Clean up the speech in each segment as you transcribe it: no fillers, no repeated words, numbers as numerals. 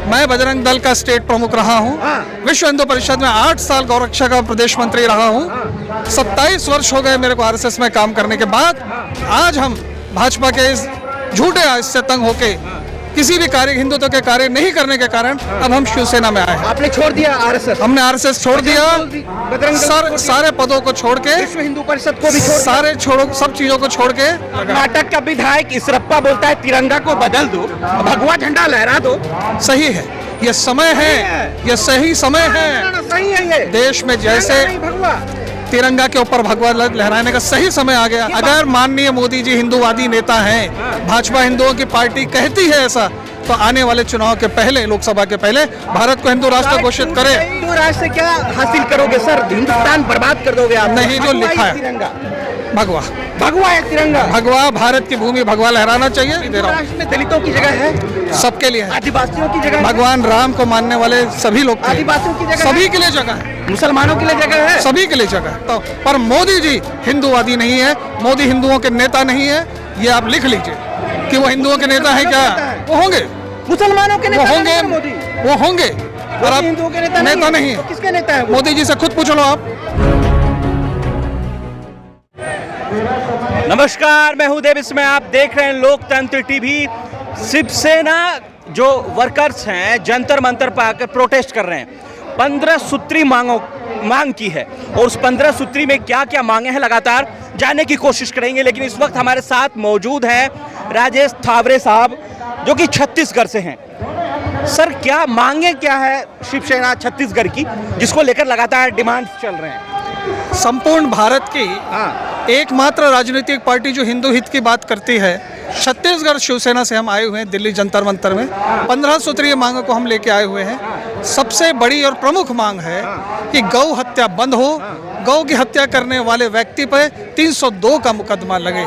मैं बजरंग दल का स्टेट प्रमुख रहा हूँ। विश्व हिंदू परिषद में 8 साल गौरक्षा का प्रदेश मंत्री रहा हूँ। 27 वर्ष हो गए मेरे को आरएसएस में काम करने के बाद। आज हम भाजपा के इस झूठे आस से तंग होके किसी भी कार्य हिंदुत्व के कार्य नहीं करने के कारण अब हम शिवसेना में आए हैं। आपने छोड़ दिया आरएसएस? हमने आरएसएस छोड़ दिया, सारे पदों को छोड़ के, विश्व हिंदू परिषद को भी छोड़, सब चीजों को छोड़ के। कर्नाटक का विधायक इसरप्पा बोलता है तिरंगा को बदल दो, भगवा झंडा लहरा दो। सही है, ये समय है, ये सही समय है। सही है ये। देश में जैसे तिरंगा के ऊपर भगवा लहराने का सही समय आ गया। अगर माननीय मोदी जी हिंदूवादी नेता हैं, भाजपा हिंदुओं की पार्टी कहती है ऐसा, तो आने वाले चुनाव के पहले, लोकसभा के पहले भारत को हिंदू राष्ट्र घोषित करे। हिंदू राष्ट्र से क्या हासिल करोगे सर? हिंदुस्तान बर्बाद कर दोगे आप। नहीं, जो लिखा है भगवा, भगवा है तिरंगा। भगवा, भारत की भूमि भगवा लहराना चाहिए। राष्ट्र में दलितों की जगह है, सबके लिए है। आदिवासियों की जगह, भगवान राम को मानने वाले सभी लोग, आदिवासियों की जगह, सभी के लिए जगह है। मुसलमानों के लिए जगह है, सभी के लिए जगह है। तो पर मोदी जी हिंदूवादी नहीं है, मोदी हिंदुओं के नेता नहीं है। ये आप लिख लीजिए कि वो हिंदुओं के नेता है क्या? वो होंगे, मुसलमानों के नेता होंगे, मोदी, वो होंगे, और आप हिंदुओं के नेता नहीं है। तो किसके नेता है? मोदी जी से खुद पूछ लो आप। नमस्कार, मैं हूं देव, इसमें आप देख रहे हैं लोकतंत्र टीवी। शिवसेना जो वर्कर्स हैं जंतर मंतर पर आकर प्रोटेस्ट कर रहे हैं। 15 सूत्री मांग की है, और उस 15 सूत्री में क्या क्या मांगे हैं लगातार जानने की कोशिश करेंगे। लेकिन इस वक्त हमारे साथ मौजूद हैं राजेश थावरे साहब, जो कि छत्तीसगढ़ से हैं। सर, क्या मांगे क्या है शिवसेना छत्तीसगढ़ की, जिसको लेकर लगातार डिमांड्स चल रहे हैं? संपूर्ण भारत की एकमात्र राजनीतिक पार्टी जो हिंदू हित की बात करती है, छत्तीसगढ़ शिवसेना से हम आए हुए हैं दिल्ली जंतर मंतर में। 15 सूत्रीय मांगों को हम लेके आए हुए हैं। सबसे बड़ी और प्रमुख मांग है कि गौ हत्या बंद हो। गौ की हत्या करने वाले व्यक्ति पर 302 का मुकदमा लगे।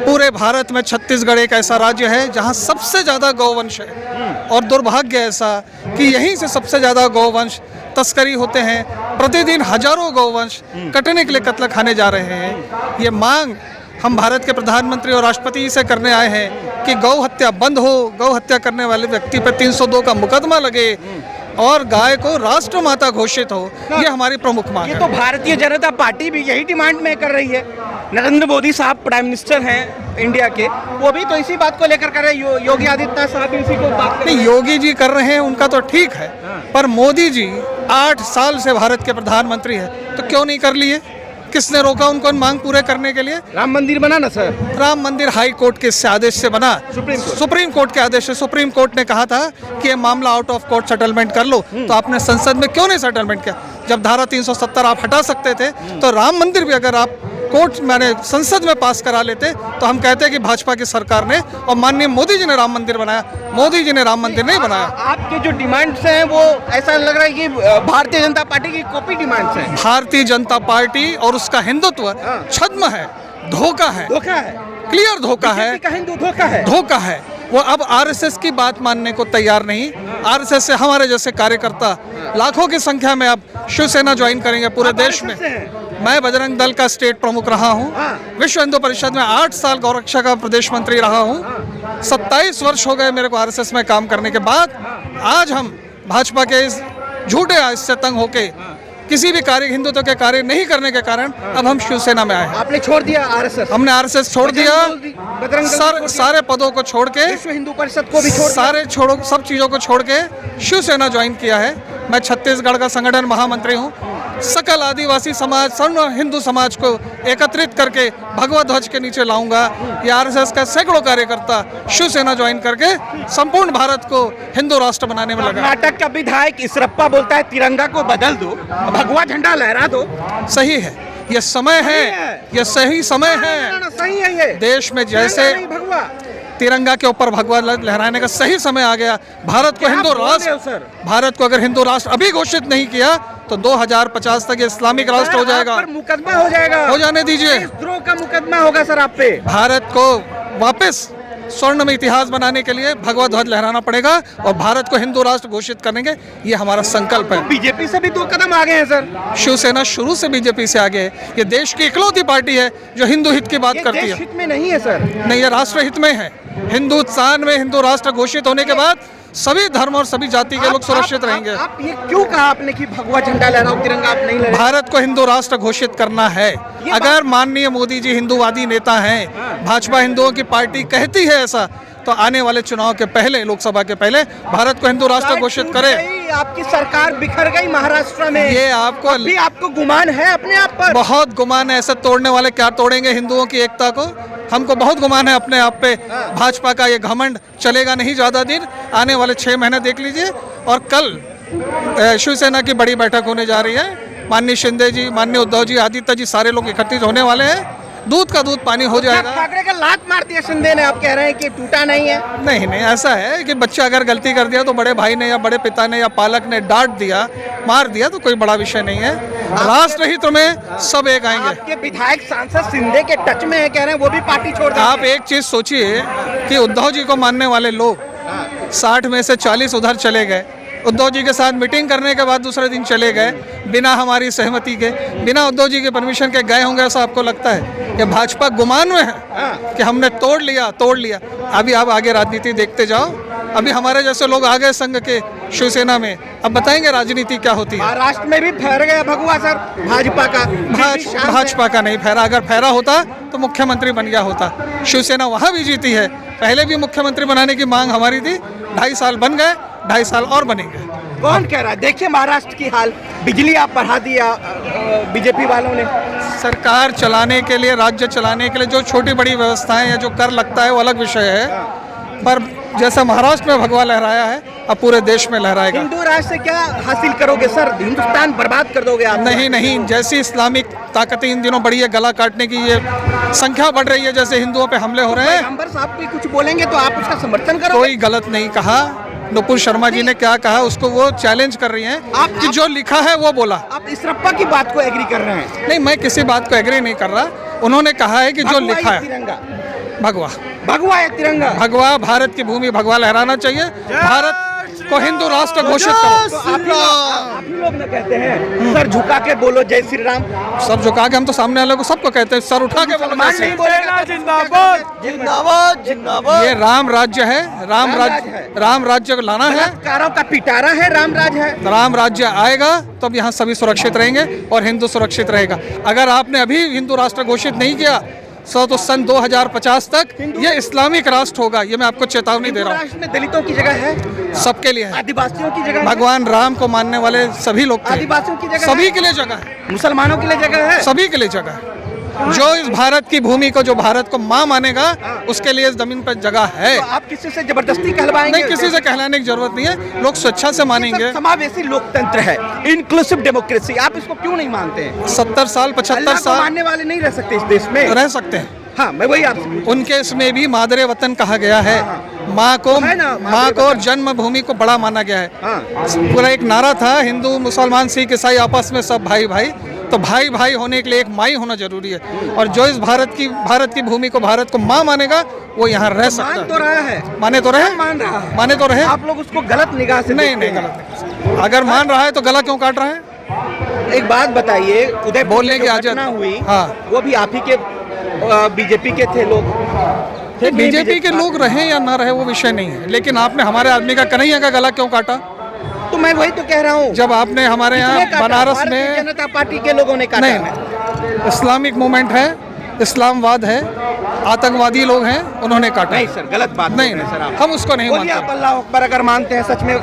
पूरे भारत में छत्तीसगढ़ एक ऐसा राज्य है जहां सबसे ज़्यादा गौवंश है, और दुर्भाग्य ऐसा कि यहीं से सबसे ज़्यादा गौवंश तस्करी होते हैं। प्रतिदिन हजारों गौवंश कटने के लिए कत्ल खाने जा रहे हैं। ये मांग हम भारत के प्रधानमंत्री और राष्ट्रपति से करने आए हैं कि गौ हत्या बंद हो, गौ हत्या करने वाले व्यक्ति पर 302 का मुकदमा लगे, और गाय को राष्ट्रमाता घोषित हो। ये हमारी प्रमुख मांग है। ये तो भारतीय जनता पार्टी भी यही डिमांड में कर रही है। नरेंद्र मोदी साहब प्राइम मिनिस्टर हैं इंडिया के, वो भी तो इसी बात को लेकर कर रहे हैं। योगी आदित्यनाथ साहब भी इसी को बात कर रहे हैं। योगी जी कर रहे हैं, उनका तो ठीक है, पर मोदी जी 8 साल से भारत के प्रधानमंत्री है, तो क्यों नहीं कर लिए? किसने रोका उनको मांग पूरे करने के लिए? राम मंदिर बना ना सर। राम मंदिर हाई कोर्ट के आदेश से बना, सुप्रीम कोर्ट के आदेश से। सुप्रीम कोर्ट ने कहा था कि ये मामला आउट ऑफ कोर्ट सेटलमेंट कर लो, तो आपने संसद में क्यों नहीं सेटलमेंट किया? जब धारा 370 आप हटा सकते थे, तो राम मंदिर भी अगर आप कोर्ट मैंने संसद में पास करा लेते, तो हम कहते कि भाजपा की सरकार ने और माननीय मोदी जी ने राम मंदिर बनाया। मोदी जी ने राम मंदिर नहीं बनाया। आपके जो डिमांड्स हैं वो ऐसा लग रहा है कि भारतीय जनता पार्टी की कॉपी डिमांड्स हैं। भारतीय जनता पार्टी और उसका हिंदुत्व छद्म है, धोखा है, क्लियर धोखा है, धोखा है। वो अब आरएसएस की बात मानने को तैयार नहीं। आरएसएस से हमारे जैसे कार्यकर्ता लाखों की संख्या में अब शिवसेना ज्वाइन करेंगे पूरे देश में। मैं बजरंग दल का स्टेट प्रमुख रहा हूँ। विश्व हिंदू परिषद में 8 साल गौरक्षा का प्रदेश मंत्री रहा हूँ। 27 वर्ष हो गए मेरे को आरएसएस में काम करने के बाद। आज हम भाजपा के इस झूठे आस से तंग होके किसी भी कार्य हिंदुत्व के कार्य नहीं करने के कारण अब हम शिवसेना में आए हैं। आपने छोड़ दिया आरएसएस? हमने आरएसएस छोड़ दिया, सारे पदों को छोड़ के, विश्व हिंदू परिषद को भी सब चीज़ों को छोड़ के शिवसेना ज्वाइन किया है। मैं छत्तीसगढ़ का संगठन महामंत्री हूँ। सकल आदिवासी समाज, सर्व हिंदू समाज को एकत्रित करके भगवा ध्वज के नीचे लाऊंगा। ये आरएसएस का सैकड़ों कार्यकर्ता शिवसेना ज्वाइन करके संपूर्ण भारत को हिंदू राष्ट्र बनाने में लगा। कर्नाटक का विधायक इसरप्पा बोलता है तिरंगा को बदल दो, भगवा झंडा लहरा दो। सही है, ये समय है, ये सही समय है। सही है ये। देश में जैसे तिरंगा के ऊपर भगवा लहराने का सही समय आ गया। भारत को अगर हिंदू राष्ट्र अभी घोषित नहीं किया, तो 2050 तक इस्लामिक राष्ट्र हो जाएगा। मुकदमा हो जाएगा। हो जाने दीजिए। देशद्रोह का मुकदमा होगा सर आप पे। भारत को वापस स्वर्ण में इतिहास बनाने के लिए भगवा ध्वज लहराना पड़ेगा, और भारत को हिंदू राष्ट्र घोषित करेंगे। ये हमारा संकल्प है। बीजेपी से भी 2 कदम आगे हैं सर। शिवसेना शुरू से बीजेपी से आगे है। ये देश की इकलौती पार्टी है जो हिंदू हित की बात करती है। हित में नहीं है सर। नहीं, ये राष्ट्र हित में है। हिंदुस्तान में हिंदू राष्ट्र घोषित होने के बाद सभी धर्म और सभी जाति के लोग सुरक्षित रहेंगे। आप ये क्यों कहा आपने कि भगवा झंडा लहराओ, तिरंगा आप नहीं लहराओ? भारत को हिंदू राष्ट्र घोषित करना है। अगर माननीय मोदी जी हिंदूवादी नेता हैं, भाजपा हिंदुओं की पार्टी कहती है ऐसा, तो आने वाले चुनाव के पहले, लोकसभा के पहले भारत को हिंदू राष्ट्र घोषित करे। आपकी सरकार बिखर गई महाराष्ट्र में, ये आपको अभी आपको गुमान है अपने आप पर? बहुत गुमान है। ऐसे तोड़ने वाले क्या तोड़ेंगे हिंदुओं की एकता को? हमको बहुत गुमान है अपने आप पे। भाजपा का ये घमंड चलेगा नहीं ज़्यादा दिन, आने वाले 6 महीने देख लीजिए। और कल शिवसेना की बड़ी बैठक होने जा रही है। माननीय शिंदे जी, माननीय उद्धव जी, आदित्य जी, सारे लोग इकट्ठित होने वाले हैं। दूध का दूध पानी हो जाएगा। ठाकरे का लात मार दिया शिंदे ने, आप कह रहे हैं कि टूटा नहीं है? नहीं नहीं, ऐसा है कि बच्चा अगर गलती कर दिया तो बड़े भाई ने या बड़े पिता ने या पालक ने डांट दिया, मार दिया तो कोई बड़ा विषय नहीं है। राष्ट्र हित में सब एक आएंगे। आपके विधायक सांसद शिंदे के टच में है, कह रहे हैं वो भी पार्टी छोड़ देंगे। आप एक चीज सोचिए कि उद्धव जी को मानने वाले लोग 60 में से 40 उधर चले गए। उद्धव जी के साथ मीटिंग करने के बाद दूसरे दिन चले गए बिना हमारी सहमति के, बिना उद्धव जी के परमिशन के गए होंगे, ऐसा आपको लगता है? ये भाजपा गुमान में है कि हमने तोड़ लिया। अभी आप आगे राजनीति देखते जाओ। अभी हमारे जैसे लोग आ गए संघ के शिवसेना में, अब बताएंगे राजनीति क्या होती है। महाराष्ट्र में भी फैल गया भगवा सर भाजपा का। भाजपा का नहीं फहरा। अगर फहरा होता तो मुख्यमंत्री बन गया होता। शिवसेना वहाँ भी जीती है। पहले भी मुख्यमंत्री बनाने की मांग हमारी थी। 2.5 साल बन गए, 2.5 साल और बनेंगे। कौन कह रहा है? देखिए महाराष्ट्र की हाल, बिजली आप बढ़ा दिया बीजेपी वालों ने। सरकार चलाने के लिए, राज्य चलाने के लिए जो छोटी बड़ी व्यवस्थाएं या जो कर लगता है वो अलग विषय है, पर जैसा महाराष्ट्र में भगवा लहराया है अब पूरे देश में लहराएगा। हिंदू राष्ट्र से क्या हासिल करोगे सर? हिंदुस्तान बर्बाद कर दोगे आप? नहीं, जैसी इस्लामिक ताकतें इन दिनों बढ़ी है, गला काटने की ये संख्या बढ़ रही है, जैसे हिंदुओं पे हमले हो रहे हैं। पैगंबर साहब भी कुछ बोलेंगे तो आप उसका समर्थन करोगे? कोई गलत नहीं कहा। नुपुर शर्मा जी ने क्या कहा उसको वो चैलेंज कर रही हैं कि जो लिखा है वो बोला। आप इसरप्पा की बात को एग्री कर रहे हैं? नहीं, मैं किसी बात को एग्री नहीं कर रहा। उन्होंने कहा है कि जो लिखा है तिरंगा भगवा है, तिरंगा भगवा, भारत की भूमि भगवा लहराना चाहिए। भारत को हिंदू राष्ट्र घोषित करो। तो आप ही लोग ना कहते हैं सर झुका के बोलो जय श्री राम। सब झुका के हम तो सामने वाले को सबको कहते हैं सर उठा के बोलो जय श्री राम। जिंदाबाद। ये राम राज्य है, राम राज्य को लाना है। कारों का पिटारा है, राम राज है। राम राज्य आएगा तो अब यहाँ सभी सुरक्षित रहेंगे और हिंदू सुरक्षित रहेगा। अगर आपने अभी हिंदू राष्ट्र घोषित नहीं किया तो सन 2050 तक ये इस्लामिक राष्ट्र होगा। ये मैं आपको चेतावनी दे रहा हूँ। राष्ट्र में दलितों की जगह है, सबके लिए है। आदिवासियों की जगह है, भगवान राम को मानने वाले सभी लोग थे। आदिवासियों की जगह सभी के लिए जगह है, मुसलमानों के लिए जगह है, सभी के लिए जगह है। जो इस भारत की भूमि को, जो भारत को माँ मानेगा, उसके लिए इस जमीन पर जगह है। तो आप किसी से जबरदस्ती कहलवाएंगे? नहीं, किसी से कहलाने की जरूरत नहीं है। लोग स्वेच्छा से मानेंगे। समावेशी लोकतंत्र है, इंक्लूसिव डेमोक्रेसी, आप इसको क्यों नहीं मानते हैं? 70 साल 75 साल मानने वाले नहीं रह सकते इस देश में? रह सकते हैं। हाँ, मैं वही आपसे, उनके इसमें भी मादरे वतन कहा गया है। माँ को जन्मभूमि को बड़ा माना गया है। पूरा एक नारा था, हिंदू मुसलमान सिख ईसाई आपस में सब भाई भाई। तो भाई भाई होने के लिए एक माई होना जरूरी है। और जो इस भारत की भूमि को, भारत को माँ मानेगा वो यहाँ रह सकता है। मान तो रहा है, माने तो रहे, माने तो रहे। आप लोग उसको गलत निगाह से नहीं, गलत। अगर मान रहा है तो गला क्यों काट रहा है? एक बात बताइए, उदय बोलने की आदत हुई, हाँ, वो भी आप ही के बीजेपी के थे लोग। बीजेपी के लोग रहे या ना रहे वो विषय नहीं है, लेकिन आपने हमारे आदमी का कन्हैया का गला क्यों काटा? तो मैं वही तो कह रहा हूँ। जब आपने हमारे यहाँ बनारस में जनता पार्टी के लोगों ने काटा। नहीं, इस्लामिक मूवमेंट है, इस्लामवाद है, आतंकवादी लोग हैं, उन्होंने काटा। नहीं सर, गलत बात नहीं सर, हम उसको नहीं मानते। आप अल्लाह अकबर अगर मानते हैं सच में,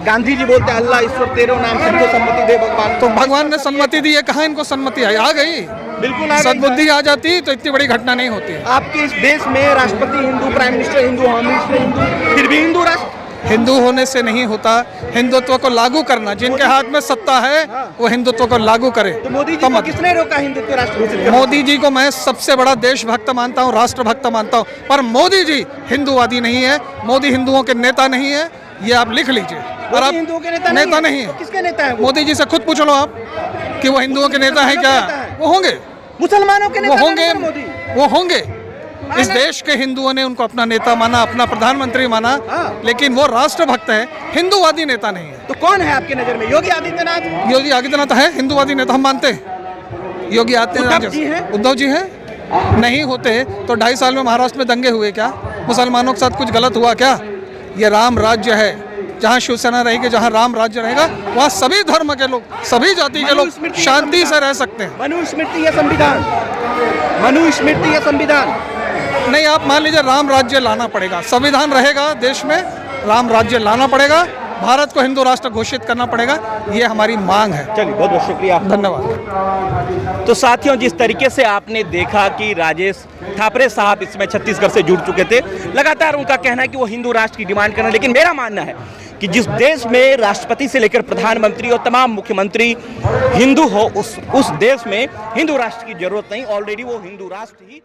गांधी जी बोलते हैं अल्लाह ईश्वर तेरे नाम से इनको सम्मति दे भगवान। तो भगवान ने सम्मति दी है, कहाँ इनको सम्मति आई? आ गई, बिल्कुल सद्बुद्धि आ जाती तो इतनी बड़ी घटना नहीं होती। आपके इस देश में राष्ट्रपति Hindu, prime minister Hindu, home minister Hindu, फिर भी हिंदू राष्ट्र। हिंदू होने से नहीं होता, हिंदुत्व को लागू करना। जिनके हाथ में सत्ता है वो हिंदुत्व को लागू करे। तो मोदी जी को किसने रोका हिंदुत्व राष्ट्र घोषित करने? मोदी जी को मैं सबसे बड़ा देशभक्त मानता हूँ, राष्ट्रभक्त मानता हूँ, पर मोदी जी हिंदूवादी नहीं है, मोदी हिंदुओं के नेता नहीं है, ये आप लिख लीजिए। और आप हिंदुओं के नेता नहीं है। किसके नेता है? मोदी जी से खुद पूछ लो आप कि वो हिंदुओं के नेता है क्या? वो होंगे, मुसलमानों के नेता वो होंगे। इस देश के हिंदुओं ने उनको अपना नेता माना, अपना प्रधानमंत्री माना, लेकिन वो राष्ट्रभक्त है, हिंदूवादी नेता नहीं है। तो कौन है आपकी नजर में? योगी आदित्यनाथ? योगी आदित्यनाथ है हिंदूवादी नेता, हम मानते हैं। योगी आदित्यनाथ उद्धव जी हैं? उद्धव जी हैं, नहीं होते तो 2.5 साल में महाराष्ट्र में दंगे हुए क्या? मुसलमानों के साथ कुछ गलत हुआ क्या? ये राम राज्य है, जहाँ शिवसेना रहेगी, जहाँ राम राज्य रहेगा, वहाँ सभी धर्म के लोग, सभी जाति के लोग शांति से रह सकते हैं। मनुस्मृति या संविधान, मनुस्मृति या संविधान। नहीं, आप मान लीजिए राम राज्य लाना पड़ेगा, संविधान रहेगा देश में, राम राज्य लाना पड़ेगा, भारत को हिंदू राष्ट्र घोषित करना पड़ेगा, ये हमारी मांग है। चलिए, बहुत बहुत शुक्रिया, धन्यवाद। तो साथियों, जिस तरीके से आपने देखा कि राजेश थापरे साहब इसमें छत्तीसगढ़ से जुड़ चुके थे, लगातार उनका कहना है कि वो हिंदू राष्ट्र की डिमांड करना, लेकिन मेरा मानना है कि जिस देश में राष्ट्रपति से लेकर प्रधानमंत्री और तमाम मुख्यमंत्री हिंदू हो, उस देश में हिंदू राष्ट्र की जरूरत नहीं, ऑलरेडी वो हिंदू राष्ट्र ही